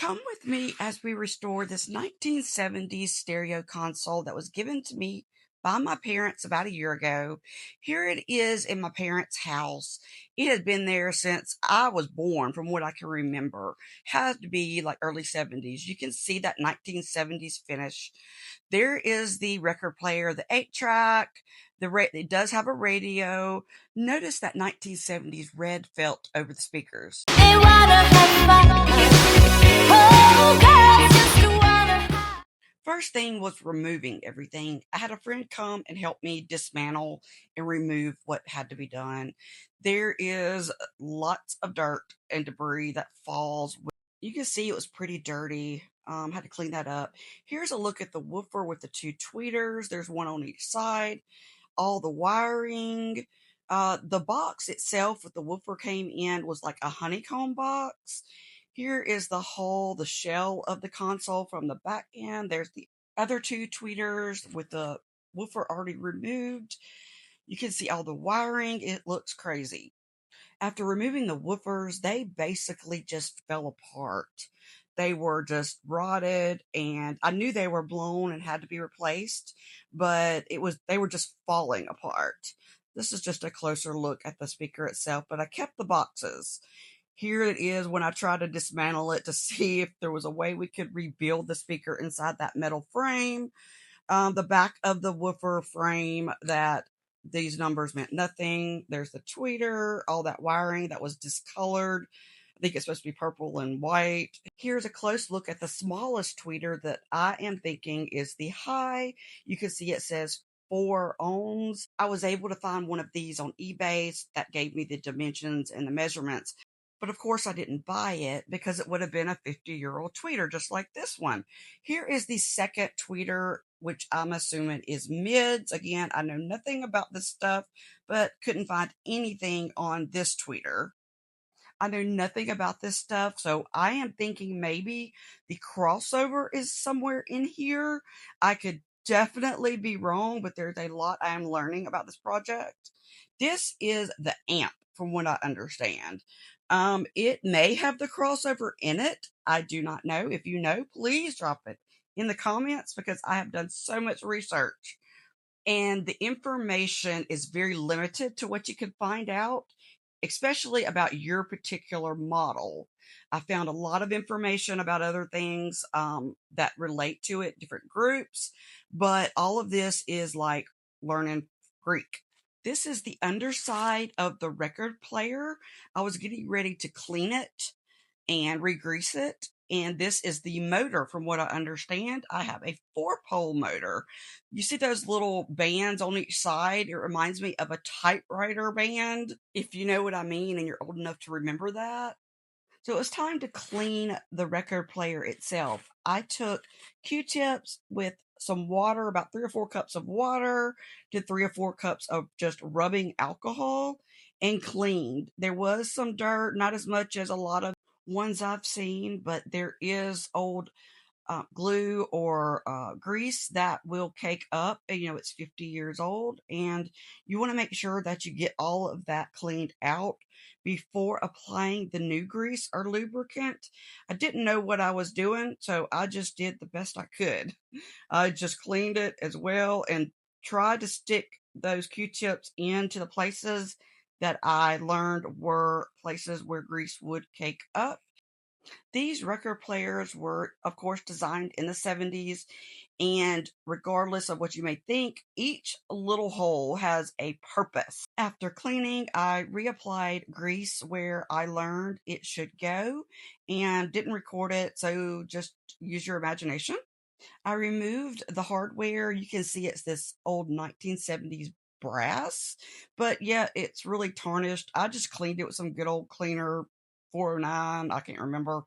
Come with me as we restore this 1970s stereo console that was given to me by my parents about a year ago. Here it is in my parents' house. It has been there since I was born, from what I can remember. Had to be like early 70s. You can see that 1970s finish. There is the record player, the 8 track. It does have a radio. Notice that 1970s red felt over the speakers. First thing was removing everything. I had a friend come and help me dismantle and remove what had to be done. There is lots of dirt and debris that falls. You can see it was pretty dirty. Had to clean that up. Here's a look at the woofer with the two tweeters. There's one on each side. All the wiring. The box itself with the woofer came in was like a honeycomb box. Here is the shell of the console from the back end. There's the other two tweeters with the woofer already removed. You can see all the wiring. It looks crazy. After removing the woofers, they basically just fell apart. They were just rotted, and I knew they were blown and had to be replaced, but they were just falling apart. This is just a closer look at the speaker itself, but I kept the boxes. Here it is when I tried to dismantle it to see if there was a way we could rebuild the speaker inside that metal frame. The back of the woofer frame, that these numbers meant nothing. There's the tweeter, all that wiring that was discolored. I think it's supposed to be purple and white. Here's a close look at the smallest tweeter that I am thinking is the high. You can see it says 4 ohms. I was able to find one of these on eBay that gave me the dimensions and the measurements. But of course, I didn't buy it because it would have been a 50-year-old tweeter, just like this one. Here is the second tweeter, which I'm assuming is mids. Again, I know nothing about this stuff, but couldn't find anything on this tweeter. I know nothing about this stuff, so I am thinking maybe the crossover is somewhere in here. I could definitely be wrong, but there's a lot I am learning about this project. This is the amp, from what I understand. It may have the crossover in it. I do not know. If you know, please drop it in the comments because I have done so much research and the information is very limited to what you can find out, especially about your particular model. I found a lot of information about other things that relate to it, different groups, but all of this is like learning Greek. This is the underside of the record player. I was getting ready to clean it and re-grease it. And this is the motor, from what I understand. I have a 4-pole motor. You see those little bands on each side? It reminds me of a typewriter band, if you know what I mean and you're old enough to remember that. So it was time to clean the record player itself. I took Q-tips with some water, about 3 or 4 cups of water, did 3 or 4 cups of just rubbing alcohol, and cleaned. There was some dirt, not as much as a lot of ones I've seen, but there is old glue or grease that will cake up. And, it's 50 years old, and you want to make sure that you get all of that cleaned out before applying the new grease or lubricant. I didn't know what I was doing, so I just did the best I could. I just cleaned it as well and tried to stick those Q-tips into the places that I learned were places where grease would cake up. These record players were, of course, designed in the 70s, and regardless of what you may think, each little hole has a purpose. After cleaning, I reapplied grease where I learned it should go and didn't record it, so just use your imagination. I removed the hardware. You can see it's this old 1970s brass, but yeah, it's really tarnished. I just cleaned it with some good old cleaner 409. I can't remember.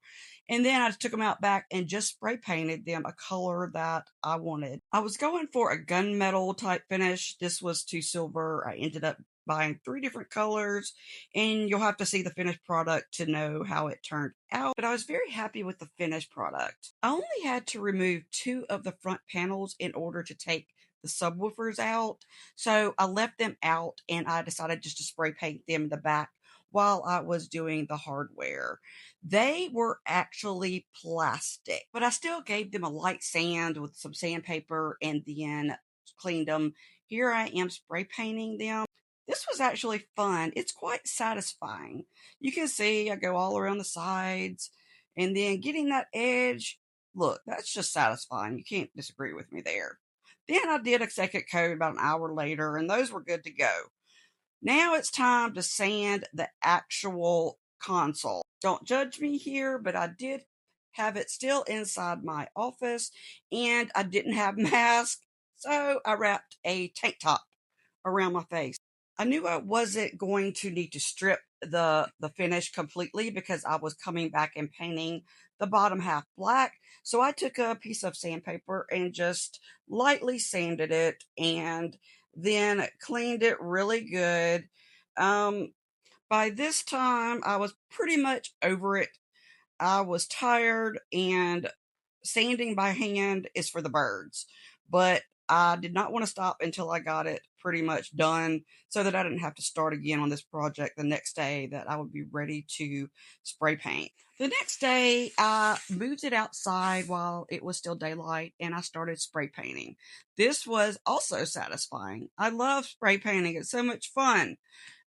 And then I took them out back and just spray painted them a color that I wanted. I was going for a gunmetal type finish. This was to silver. I ended up buying 3 different colors, and you'll have to see the finished product to know how it turned out. But I was very happy with the finished product. I only had to remove 2 of the front panels in order to take the subwoofers out. So I left them out and I decided just to spray paint them in the back while I was doing the hardware. They were actually plastic, but I still gave them a light sand with some sandpaper and then cleaned them. Here I am spray painting them. This was actually fun. It's quite satisfying. You can see I go all around the sides and then getting that edge. Look, that's just satisfying. You can't disagree with me there. Then I did a second coat about an hour later, and those were good to go. Now it's time to sand the actual console. Don't judge me here, but I did have it still inside my office and I didn't have mask, so I wrapped a tank top around my face. I knew I wasn't going to need to strip the finish completely because I was coming back and painting the bottom half black. So I took a piece of sandpaper and just lightly sanded it and then cleaned it really good. Um, by this time, I was pretty much over it. I was tired, and sanding by hand is for the birds. But I did not want to stop until I got it pretty much done so that I didn't have to start again on this project the next day, that I would be ready to spray paint. The next day, I moved it outside while it was still daylight and I started spray painting. This was also satisfying. I love spray painting, it's so much fun.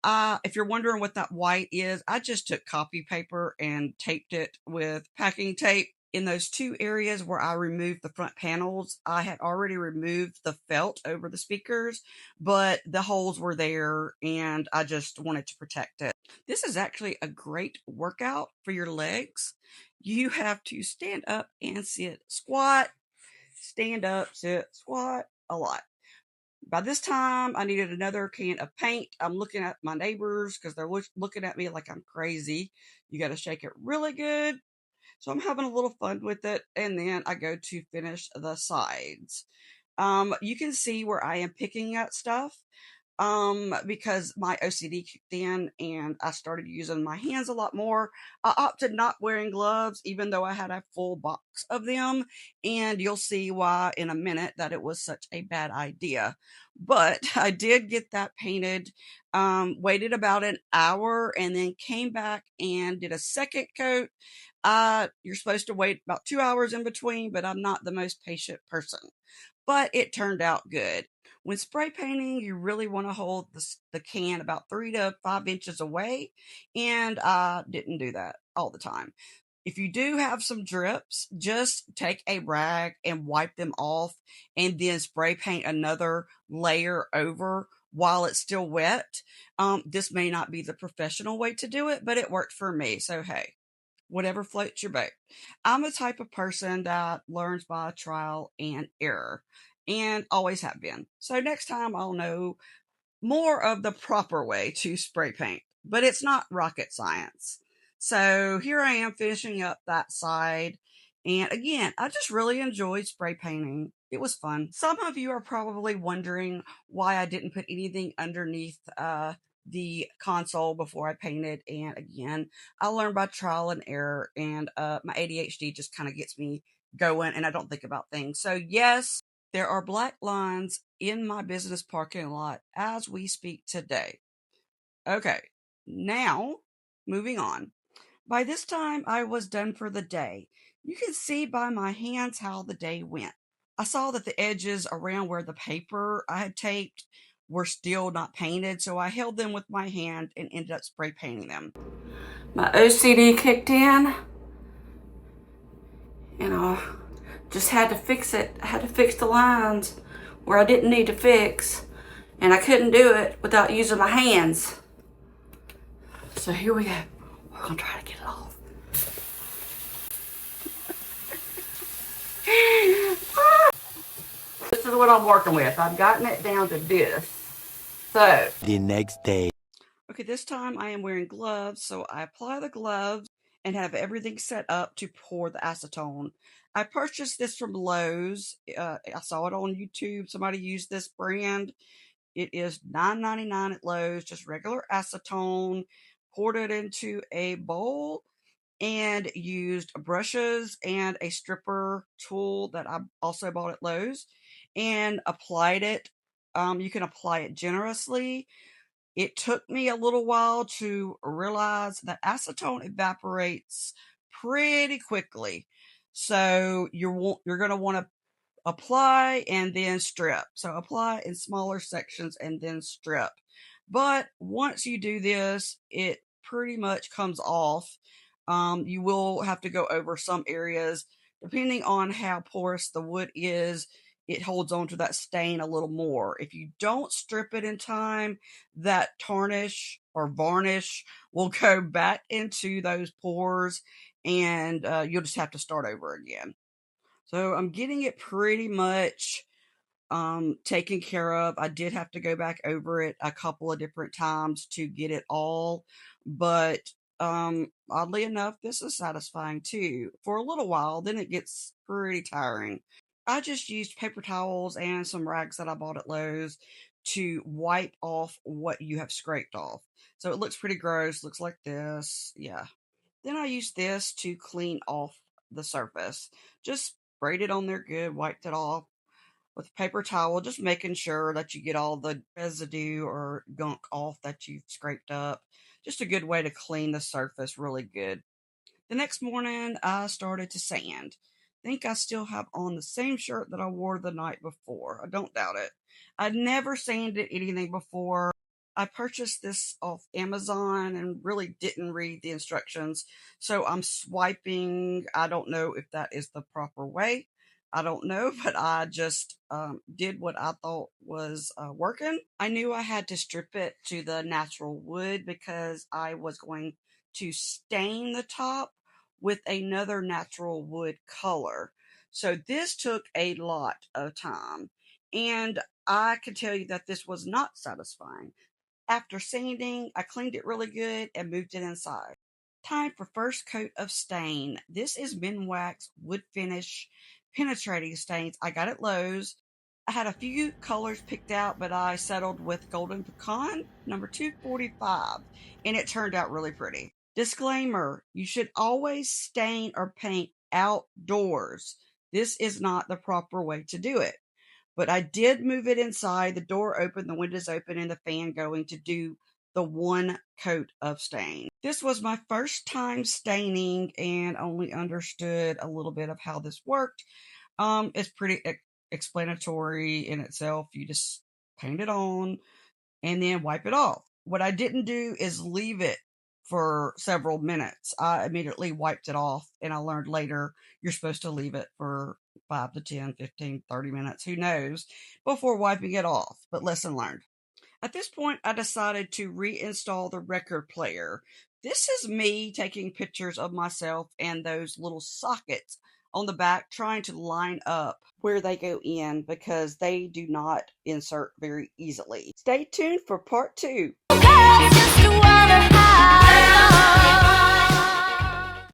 If you're wondering what that white is, I just took copy paper and taped it with packing tape. In those two areas where I removed the front panels, I had already removed the felt over the speakers, but the holes were there and I just wanted to protect it. This is actually a great workout for your legs. You have to stand up and sit, squat, stand up, sit, squat a lot. By this time, I needed another can of paint. I'm looking at my neighbors because they're looking at me like I'm crazy. You got to shake it really good. So I'm having a little fun with it. And then I go to finish the sides. You can see where I am picking at stuff. Because my OCD kicked in and I started using my hands a lot more. I opted not wearing gloves, even though I had a full box of them. And you'll see why in a minute that it was such a bad idea. But I did get that painted, waited about an hour, and then came back and did a second coat. You're supposed to wait about 2 hours in between, but I'm not the most patient person. But it turned out good. When spray painting, you really want to hold the can about 3 to 5 inches away, and I didn't do that all the time. If you do have some drips, just take a rag and wipe them off and then spray paint another layer over while it's still wet. This may not be the professional way to do it, but it worked for me. So, hey, whatever floats your boat. I'm a type of person that learns by trial and error and always have been. So next time I'll know more of the proper way to spray paint, but it's not rocket science. So here I am finishing up that side. And again, I just really enjoyed spray painting. It was fun. Some of you are probably wondering why I didn't put anything underneath the console before I painted. And again, I learned by trial and error, and my ADHD just kind of gets me going and I don't think about things. So yes, there are black lines in my business parking lot as we speak today. Okay, now moving on. By this time, I was done for the day. You can see by my hands how the day went. I saw that the edges around where the paper I had taped were still not painted, so I held them with my hand and ended up spray painting them. My OCD kicked in, and I just had to fix it. I had to fix the lines where I didn't need to fix, and I couldn't do it without using my hands. So here we go. We're gonna try to get it off. This is what I'm working with. I've gotten it down to this. So the next day. Okay, this time I am wearing gloves, so I apply the gloves and have everything set up to pour the acetone. I purchased this from Lowe's. I saw it on YouTube. Somebody used this brand. It is $9.99 at Lowe's, just regular acetone. Poured it into a bowl and used brushes and a stripper tool that I also bought at Lowe's and applied it. You can apply it generously. It took me a little while to realize that acetone evaporates pretty quickly. So you're going to want to apply and then strip. So apply in smaller sections and then strip. But once you do this, it pretty much comes off. You will have to go over some areas. Depending on how porous the wood is, it holds on to that stain a little more. If you don't strip it in time, that tarnish or varnish will go back into those pores, and you'll just have to start over again. So I'm getting it pretty much taken care of. I did have to go back over it a couple of different times to get it all, but oddly enough, this is satisfying too. For a little while, then it gets pretty tiring. I just used paper towels and some rags that I bought at Lowe's to wipe off what you have scraped off. So it looks pretty gross, looks like this. Yeah. Then I used this to clean off the surface. Just sprayed it on there good, wiped it off with a paper towel, just making sure that you get all the residue or gunk off that you've scraped up. Just a good way to clean the surface really good. The next morning, I started to sand. Think I still have on the same shirt that I wore the night before. I don't doubt it. I'd never sanded anything before. I purchased this off Amazon and really didn't read the instructions. So I'm swiping. I don't know if that is the proper way. I don't know, but I just did what I thought was working. I knew I had to strip it to the natural wood because I was going to stain the top with another natural wood color. So this took a lot of time. And I can tell you that this was not satisfying. After sanding, I cleaned it really good and moved it inside. Time for first coat of stain. This is Minwax Wood Finish Penetrating Stains. I got at Lowe's. I had a few colors picked out, but I settled with Golden Pecan, number 245, and it turned out really pretty. Disclaimer, you should always stain or paint outdoors. This is not the proper way to do it. But I did move it inside, the door open, the windows open, and the fan going to do the one coat of stain. This was my first time staining and only understood a little bit of how this worked. It's pretty explanatory in itself. You just paint it on and then wipe it off. What I didn't do is leave it for several minutes. I immediately wiped it off, and I learned later you're supposed to leave it for 5 to 10, 15, 30 minutes, who knows, before wiping it off. But lesson learned. At this point, I decided to reinstall the record player. This is me taking pictures of myself and those little sockets on the back, trying to line up where they go in because they do not insert very easily. Stay tuned for part 2.